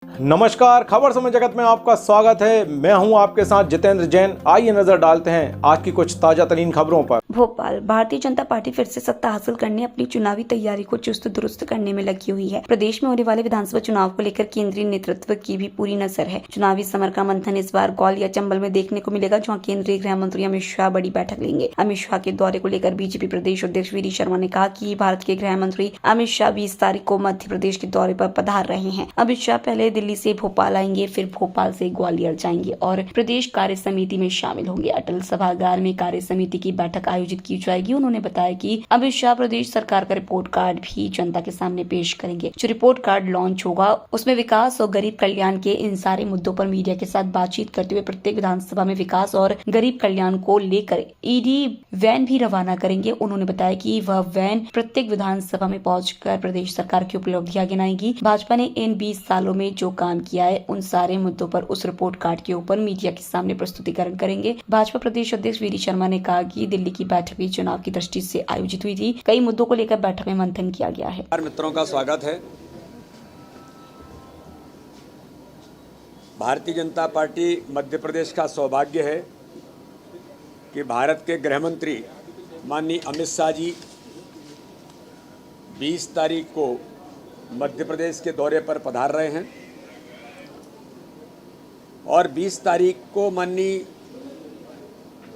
नमस्कार, खबर समय जगत में आपका स्वागत है। मैं हूं आपके साथ जितेंद्र जैन। आइए नजर डालते हैं आज की कुछ ताजा तरीन खबरों पर। भोपाल भारतीय जनता पार्टी फिर से सत्ता हासिल करने अपनी चुनावी तैयारी को चुस्त दुरुस्त करने में लगी हुई है। प्रदेश में होने वाले विधानसभा चुनाव को लेकर केंद्रीय नेतृत्व की भी पूरी नजर है। चुनावी समर का मंथन इस बार गौल या चंबल में देखने को मिलेगा, जहां केंद्रीय गृह मंत्री अमित शाह बड़ी बैठक लेंगे। अमित शाह के दौरे को लेकर बीजेपी प्रदेश अध्यक्ष वी डी शर्मा ने कहा कि भारत के गृह मंत्री अमित शाह 20 तारीख को मध्य प्रदेश के दौरे पर पधार रहे हैं। अमित शाह पहले दिल्ली से भोपाल आएंगे, फिर भोपाल से ग्वालियर जाएंगे और प्रदेश कार्य समिति में शामिल होंगे। अटल सभागार में कार्य समिति की बैठक आयोजित की जाएगी। उन्होंने बताया कि अमित शाह प्रदेश सरकार का रिपोर्ट कार्ड भी जनता के सामने पेश करेंगे। जो रिपोर्ट कार्ड लॉन्च होगा उसमें विकास और गरीब कल्याण के इन सारे मुद्दों पर मीडिया के साथ बातचीत करते हुए प्रत्येक विधानसभा में विकास और गरीब कल्याण को लेकर ईडी वैन भी रवाना करेंगे। उन्होंने बताया कि वह वैन प्रत्येक विधानसभा में पहुंचकर प्रदेश सरकार की उपलब्धियां गिनाएगी। भाजपा ने इन 20 सालों में जो काम किया है उन सारे मुद्दों पर उस रिपोर्ट कार्ड के ऊपर मीडिया के सामने प्रस्तुतिकरण करेंगे। भाजपा प्रदेश अध्यक्ष वी डी शर्मा ने कहा कि दिल्ली की बैठक भी चुनाव की दृष्टि से आयोजित हुई थी। कई मुद्दों को लेकर बैठक में मंथन किया गया है। मित्रों का स्वागत है। भारतीय जनता पार्टी मध्य प्रदेश का सौभाग्य है कि भारत के गृह मंत्री माननीय अमित शाह जी 20 तारीख को मध्य प्रदेश के दौरे पर पधार रहे हैं और 20 तारीख को माननीय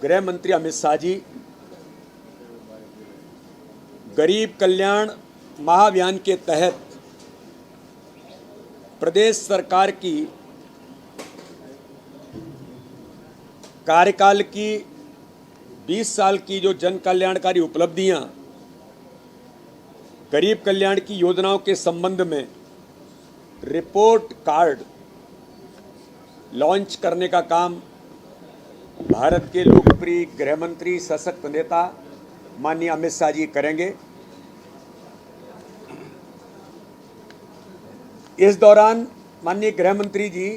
गृह मंत्री अमित शाह जी गरीब कल्याण महाअभियान के तहत प्रदेश सरकार की कार्यकाल की 20 साल की जो जन कल्याणकारी उपलब्धियां गरीब कल्याण की योजनाओं के संबंध में रिपोर्ट कार्ड लॉन्च करने का काम भारत के लोकप्रिय गृह मंत्री सशक्त नेता माननीय अमित शाह जी करेंगे। इस दौरान माननीय गृह मंत्री जी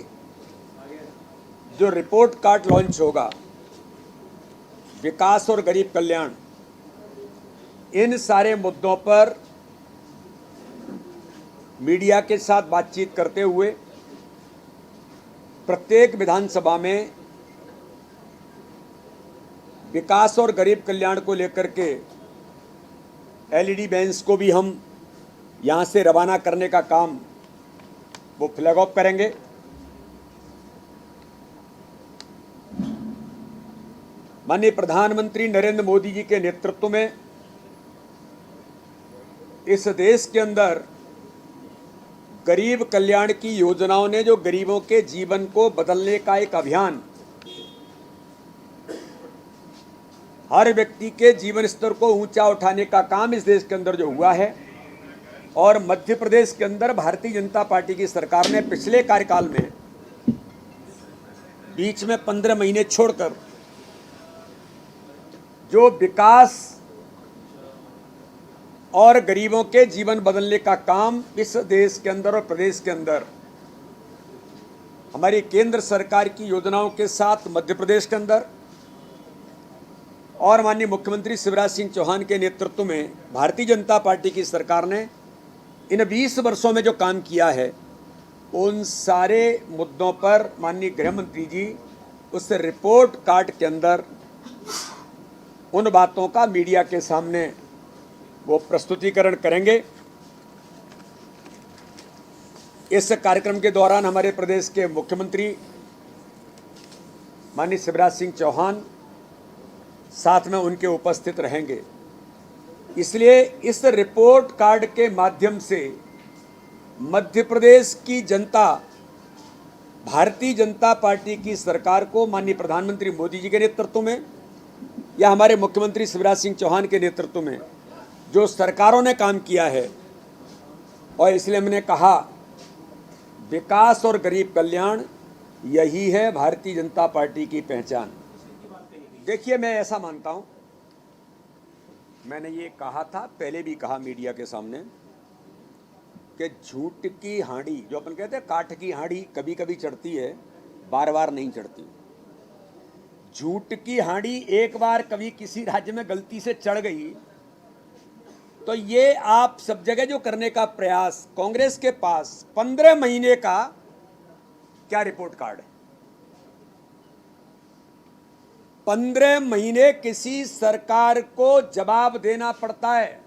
जो रिपोर्ट कार्ड लॉन्च होगा, विकास और गरीब कल्याण, इन सारे मुद्दों पर मीडिया के साथ बातचीत करते हुए प्रत्येक विधानसभा में विकास और गरीब कल्याण को लेकर के एलईडी वैन्स को भी हम यहां से रवाना करने का काम वो फ्लैग ऑफ करेंगे। माननीय प्रधानमंत्री नरेंद्र मोदी जी के नेतृत्व में इस देश के अंदर गरीब कल्याण की योजनाओं ने जो गरीबों के जीवन को बदलने का एक अभियान, हर व्यक्ति के जीवन स्तर को ऊंचा उठाने का काम इस देश के अंदर जो हुआ है, और मध्य प्रदेश के अंदर भारतीय जनता पार्टी की सरकार ने पिछले कार्यकाल में बीच में 15 महीने छोड़कर जो विकास और गरीबों के जीवन बदलने का काम इस देश के अंदर और प्रदेश के अंदर हमारी केंद्र सरकार की योजनाओं के साथ मध्य प्रदेश के अंदर और माननीय मुख्यमंत्री शिवराज सिंह चौहान के नेतृत्व में भारतीय जनता पार्टी की सरकार ने इन 20 वर्षों में जो काम किया है, उन सारे मुद्दों पर माननीय गृह मंत्री जी उस रिपोर्ट कार्ड के अंदर उन बातों का मीडिया के सामने वो प्रस्तुतिकरण करेंगे। इस कार्यक्रम के दौरान हमारे प्रदेश के मुख्यमंत्री माननीय शिवराज सिंह चौहान साथ में उनके उपस्थित रहेंगे। इसलिए इस रिपोर्ट कार्ड के माध्यम से मध्य प्रदेश की जनता भारतीय जनता पार्टी की सरकार को माननीय प्रधानमंत्री मोदी जी के नेतृत्व में या हमारे मुख्यमंत्री शिवराज सिंह चौहान के नेतृत्व में जो सरकारों ने काम किया है, और इसलिए मैंने कहा विकास और गरीब कल्याण यही है भारतीय जनता पार्टी की पहचान। देखिए, मैं ऐसा मानता हूं, मैंने ये कहा था, पहले भी कहा मीडिया के सामने, कि झूठ की हांडी, जो अपन कहते हैं काठ की हांडी, कभी कभी चढ़ती है, बार बार नहीं चढ़ती। झूठ की हांडी एक बार कभी किसी राज्य में गलती से चढ़ गई तो ये आप सब जगह जो करने का प्रयास कांग्रेस के पास 15 महीने का क्या रिपोर्ट कार्ड है? 15 महीने किसी सरकार को जवाब देना पड़ता है।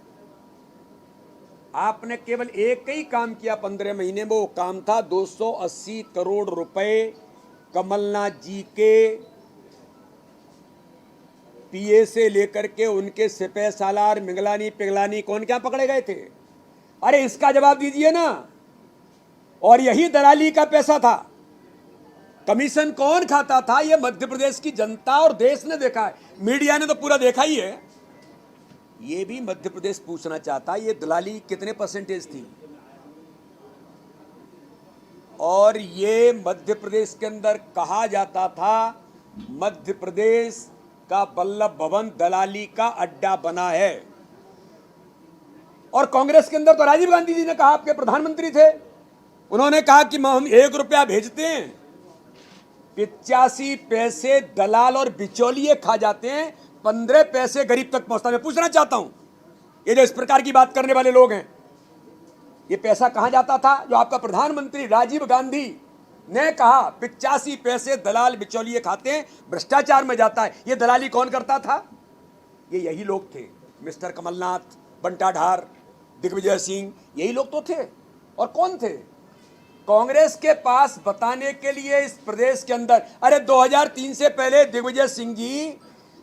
आपने केवल एक ही काम किया 15 महीने में, वो काम था 280 करोड़ रुपए कमलनाथ जी के पीए से लेकर के उनके सिपह सालार मिंगलानी पिघलानी कौन क्या पकड़े गए थे। अरे इसका जवाब दीजिए ना। और यही दलाली का पैसा था। कमीशन कौन खाता था? ये मध्य प्रदेश की जनता और देश ने देखा है, मीडिया ने तो पूरा देखा ही है। ये भी मध्य प्रदेश पूछना चाहता है, ये दलाली कितने परसेंटेज थी? और ये मध्य प्रदेश के अंदर कहा जाता था मध्य प्रदेश का वल्लभ भवन दलाली का अड्डा बना है। और कांग्रेस के अंदर तो राजीव गांधी जी ने कहा, आपके प्रधानमंत्री थे, उन्होंने कहा कि हम 1 रुपया भेजते हैं, 85 पैसे दलाल और बिचौलिए खा जाते हैं, 15 पैसे गरीब तक पहुंचता है। मैं पूछना चाहता हूं, ये जो इस प्रकार की बात करने वाले लोग हैं, ये पैसा कहां जाता था? जो आपका प्रधानमंत्री राजीव गांधी ने कहा 85 पैसे दलाल बिचौलिए खाते हैं, भ्रष्टाचार में जाता है। ये दलाली कौन करता था? ये यही लोग थे, मिस्टर कमलनाथ, बंटा ढार, दिग्विजय सिंह, यही लोग तो थे। और कौन थे? कांग्रेस के पास बताने के लिए इस प्रदेश के अंदर, अरे 2003 से पहले दिग्विजय सिंह जी,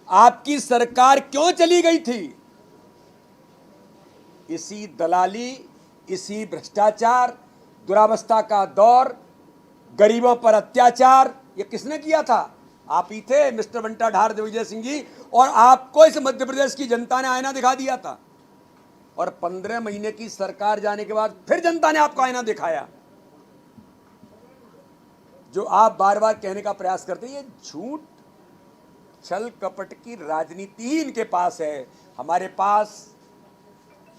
आपकी सरकार क्यों चली गई थी? इसी दलाली, इसी भ्रष्टाचार, दुरावस्था का दौर, गरीबों पर अत्याचार, ये किसने किया था? आप ही थे, मिस्टर बंटा ढार, दिग्विजय सिंह जी। और आपको इस मध्य प्रदेश की जनता ने आईना दिखा दिया था। और 15 महीने की सरकार जाने के बाद फिर जनता ने आपको आईना दिखाया। जो आप बार बार कहने का प्रयास करते हैं, ये झूठ, छल कपट की राजनीति ही इनके पास है। हमारे पास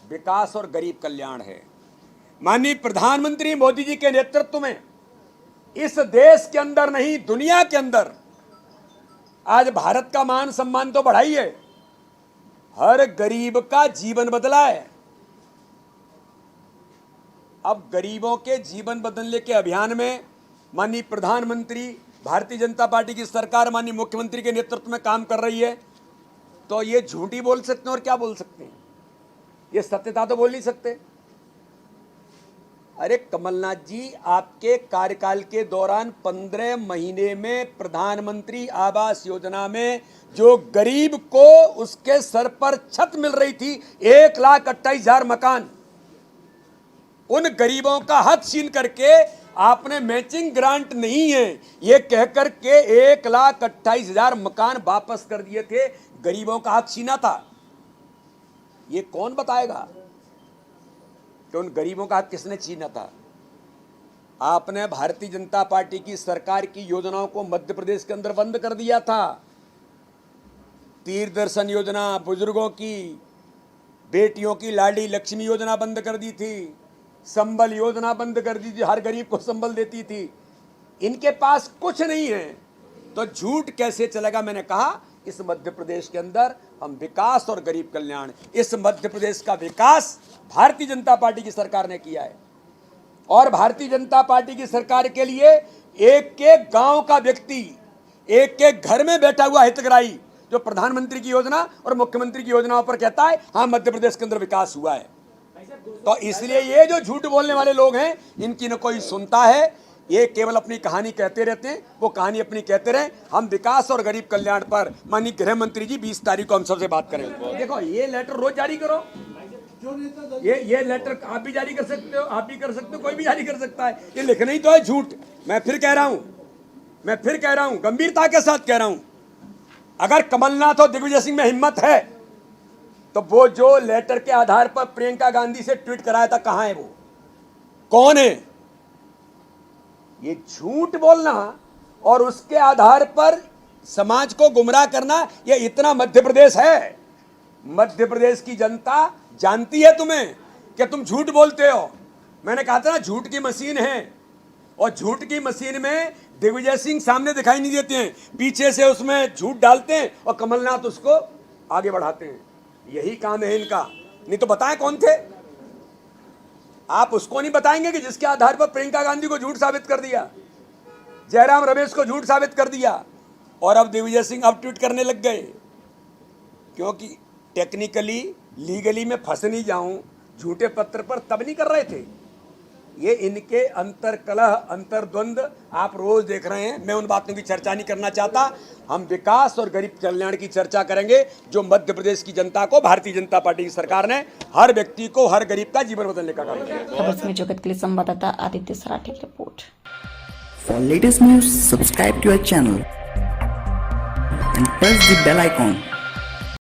विकास और गरीब कल्याण है। माननीय प्रधानमंत्री मोदी जी के नेतृत्व में इस देश के अंदर नहीं, दुनिया के अंदर आज भारत का मान सम्मान तो बढ़ा ही है, हर गरीब का जीवन बदला है। अब गरीबों के जीवन बदलने के अभियान में माननीय प्रधानमंत्री, भारतीय जनता पार्टी की सरकार माननीय मुख्यमंत्री के नेतृत्व में काम कर रही है। तो ये झूठी बोल सकते हैं और क्या बोल सकते हैं? ये सत्यता तो बोल नहीं सकते। अरे कमलनाथ जी, आपके कार्यकाल के दौरान 15 महीने में प्रधानमंत्री आवास योजना में जो गरीब को उसके सर पर छत मिल रही थी, 1,28,000 मकान, उन गरीबों का हक छीन करके आपने मैचिंग ग्रांट नहीं है ये कहकर के 1,28,000 मकान वापस कर दिए थे। गरीबों का हक छीना था। ये कौन बताएगा कि उन गरीबों का हक किसने छीना था? आपने भारतीय जनता पार्टी की सरकार की योजनाओं को मध्य प्रदेश के अंदर बंद कर दिया था। तीर्थ दर्शन योजना, बुजुर्गों की, बेटियों की लाडली लक्ष्मी योजना बंद कर दी थी, संबल योजना बंद कर दी थी, हर गरीब को संबल देती थी। इनके पास कुछ नहीं है तो झूठ कैसे चलेगा? मैंने कहा इस मध्य प्रदेश के अंदर हम विकास और गरीब कल्याण, इस मध्य प्रदेश का विकास भारतीय जनता पार्टी की सरकार ने किया है। और भारतीय जनता पार्टी की सरकार के लिए एक एक गांव का व्यक्ति, एक एक घर में बैठा हुआ हितग्राही जो प्रधानमंत्री की योजना और मुख्यमंत्री की योजनाओं पर कहता है हाँ मध्य प्रदेश के अंदर विकास हुआ है। तो इसलिए ये जो झूठ बोलने वाले लोग हैं, इनकी न कोई सुनता है, ये केवल अपनी कहानी कहते रहते हैं। वो कहानी अपनी कहते रहे। हम विकास और गरीब कल्याण पर माननीय गृह मंत्री जी 20 तारीख को हम सबसे बात करेंगे। देखो ये लेटर रोज जारी करो, ये लेटर आप भी जारी कर सकते हो, आप भी कर सकते हो, कोई भी जारी कर सकता है। ये लिखना ही तो है झूठ। मैं फिर कह रहा हूं, गंभीरता के साथ कह रहा हूं, अगर कमलनाथ और दिग्विजय सिंह में हिम्मत है तो वो जो लेटर के आधार पर प्रियंका गांधी से ट्वीट कराया था, कहां है वो? कौन है? ये झूठ बोलना और उसके आधार पर समाज को गुमराह करना, ये इतना मध्य प्रदेश है। मध्य प्रदेश की जनता जानती है तुम्हें कि तुम झूठ बोलते हो। मैंने कहा था ना, झूठ की मशीन है, और झूठ की मशीन में दिग्विजय सिंह सामने दिखाई नहीं देते हैं, पीछे से उसमें झूठ डालते हैं और कमलनाथ उसको आगे बढ़ाते हैं। यही काम है इनका। नहीं तो बताएं कौन थे? आप उसको नहीं बताएंगे कि जिसके आधार पर प्रियंका गांधी को झूठ साबित कर दिया। जयराम रमेश को झूठ साबित कर दिया और अब दिग्विजय सिंह अब ट्वीट करने लग गए, क्योंकि टेक्निकली लीगली मैं फंस नहीं जाऊं झूठे पत्र पर तब नहीं कर रहे थे। ये इनके अंतर्कलह अंतर्द्वंद आप रोज देख रहे हैं। मैं उन बातों की चर्चा नहीं करना चाहता। हम विकास और गरीब कल्याण की चर्चा करेंगे, जो मध्य प्रदेश की जनता को भारतीय जनता पार्टी की सरकार ने हर व्यक्ति को, हर गरीब का जीवन बदलने का काम किया। खबर में जगत के लिए संवाददाता आदित्य सराठी की report. For latest news, subscribe to our channel and press the bell icon.